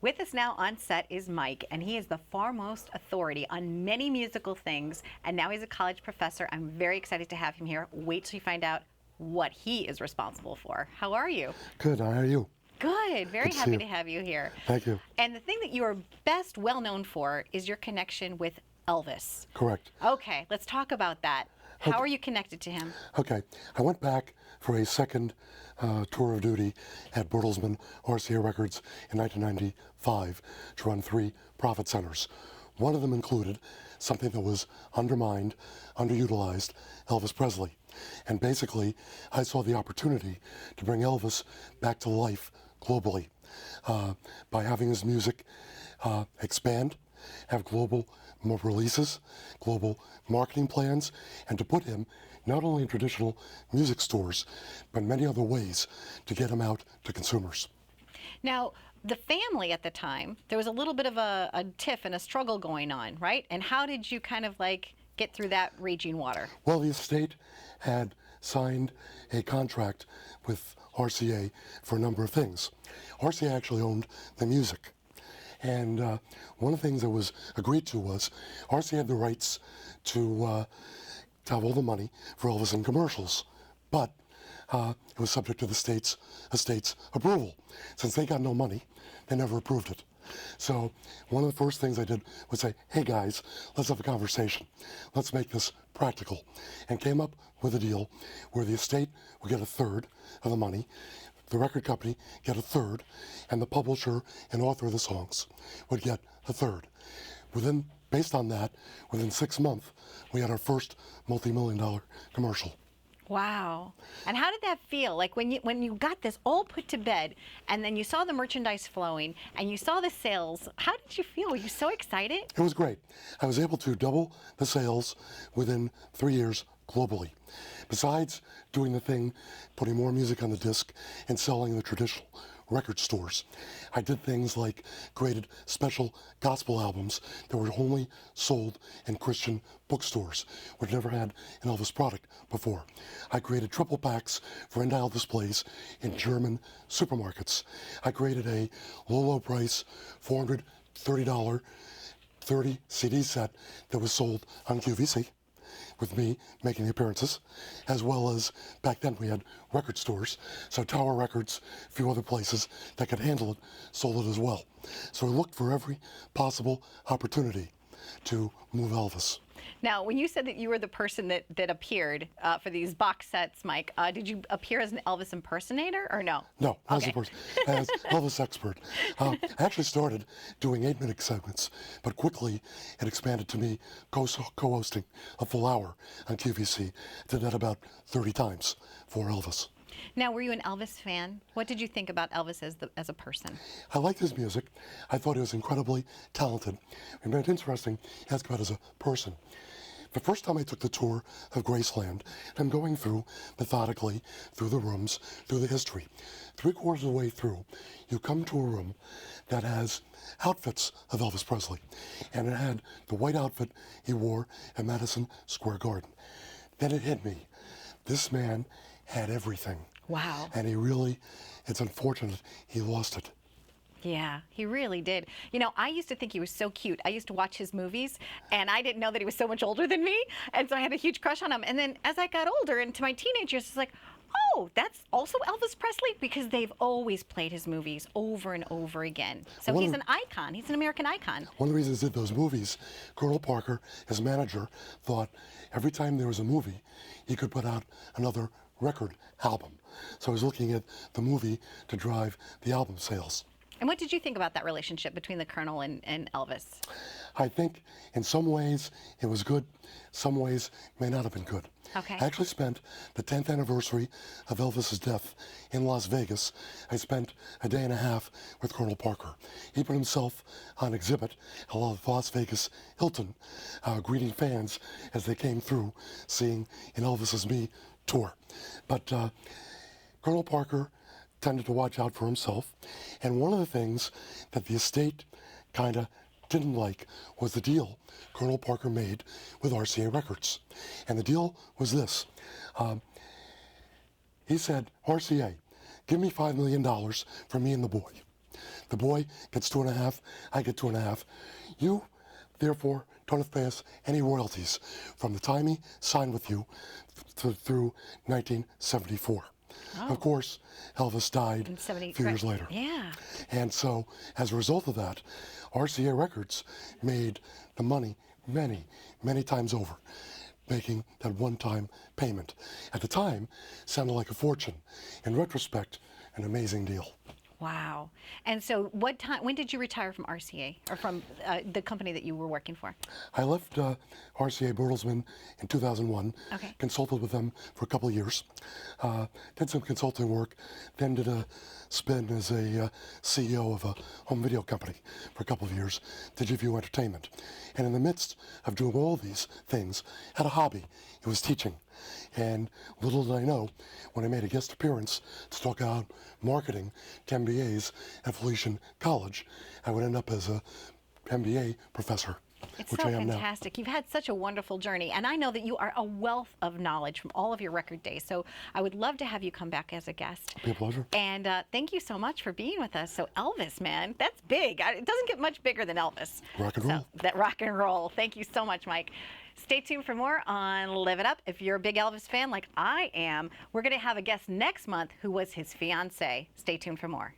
With us now on set is Mike, and he is the foremost authority on many musical things, and now he's a college professor. I'm very excited to have him here. Wait till you find out what he is responsible for. How are you? Good, how are you? Good, very happy to have you here. Thank you. And the thing that you are best well known for is your connection with Elvis. Correct. Okay, let's talk about that. How Okay. are you connected to him? Okay, I went back for a second tour of duty at Bertelsmann RCA Records in 1995 to run 3 profit centers. One of them included something that was undermined, underutilized, Elvis Presley. And basically, I saw the opportunity to bring Elvis back to life globally by having his music expand, have global more releases, global marketing plans, and to put him not only in traditional music stores, but many other ways to get him out to consumers. Now, the family at the time, there was a little bit of a tiff and a struggle going on, right? And how did you kind of like get through that raging water? Well, the estate had signed a contract with RCA for a number of things. RCA actually owned the music. And one of the things that was agreed to was RCA had the rights to have all the money for Elvis in commercials, but it was subject to the estate's approval. Since they got no money, they never approved it. So one of the first things I did was say, hey guys, let's have a conversation. Let's make this practical. And came up with a deal where the estate would get a third of the money, the record company get a third, and the publisher and author of the songs would get a third. Based on that, within 6 months, we had our first multi-million-dollar commercial. Wow. And how did that feel? Like when you got this all put to bed and then you saw the merchandise flowing and you saw the sales, how did you feel? Were you so excited? It was great. I was able to double the sales within 3 years globally. Besides doing the thing, putting more music on the disc and selling in the traditional record stores, I did things like created special gospel albums that were only sold in Christian bookstores, which never had an Elvis product before. I created triple packs for end-aisle displays in German supermarkets. I created a low price $430 30 CD set that was sold on QVC, with me making the appearances, as well as back then we had record stores, so Tower Records, a few other places that could handle it, sold it as well. So we looked for every possible opportunity to move Elvis. Now, when you said that you were the person that appeared for these box sets, Mike, did you appear as an Elvis impersonator or no? No, as Okay. a person, as Elvis expert. I actually started doing 8-minute segments, but quickly it expanded to me co-hosting a full hour on QVC. Did that about 30 times for Elvis. Now, were you an Elvis fan? What did you think about Elvis as a person? I liked his music. I thought he was incredibly talented. And it's interesting to ask about as a person. The first time I took the tour of Graceland, I'm going through methodically through the rooms, through the history. 3/4 of the way through, you come to a room that has outfits of Elvis Presley. And it had the white outfit he wore at Madison Square Garden. Then it hit me. This man had everything. Wow. And it's unfortunate he lost it. Yeah, he really did. You know, I used to think he was so cute. I used to watch his movies, and I didn't know that he was so much older than me, and so I had a huge crush on him. And then as I got older, into my teenage years, it's like, oh, that's also Elvis Presley? Because they've always played his movies over and over again. So he's an icon. He's an American icon. One of the reasons I did those movies, Colonel Parker, his manager, thought every time there was a movie, he could put out another record album. So I was looking at the movie to drive the album sales. And what did you think about that relationship between the Colonel and Elvis? I think in some ways it was good, some ways may not have been good. Okay. I actually spent the 10th anniversary of Elvis's death in Las Vegas. I spent a day and a half with Colonel Parker. He put himself on exhibit at Las Vegas Hilton, greeting fans as they came through, seeing an Elvis Is Me tour. But Colonel Parker tended to watch out for himself, and one of the things that the estate kind of didn't like was the deal Colonel Parker made with RCA Records. And the deal was this. He said, RCA, give me $5 million for me and the boy. The boy gets 2.5, I get 2.5. You, therefore, don't have to pay us any royalties from the time he signed with you through 1974. Of course, Elvis died In a few years later. Yeah. And so, as a result of that, RCA Records made the money many, many times over, making that one-time payment. At the time, sounded like a fortune. In retrospect, an amazing deal. Wow. And so when did you retire from RCA, or from the company that you were working for? I left RCA Bertelsmann in 2001, Okay. consulted with them for a couple of years, did some consulting work, then did a spin as a CEO of a home video company for a couple of years, Digiview Entertainment. And in the midst of doing all these things, had a hobby. It was teaching. And little did I know, when I made a guest appearance to talk about marketing to MBAs at Felician College, I would end up as a MBA professor, It's which so I am now. fantastic. You've had such a wonderful journey, and I know that you are a wealth of knowledge from all of your record days. So I would love to have you come back as a guest. It'd be a pleasure. And thank you so much for being with us. So Elvis, man, that's big. It doesn't get much bigger than Elvis. Rock and roll. That rock and roll. Thank you so much, Mike. Stay tuned for more on Live It Up. If you're a big Elvis fan like I am, we're going to have a guest next month who was his fiance. Stay tuned for more.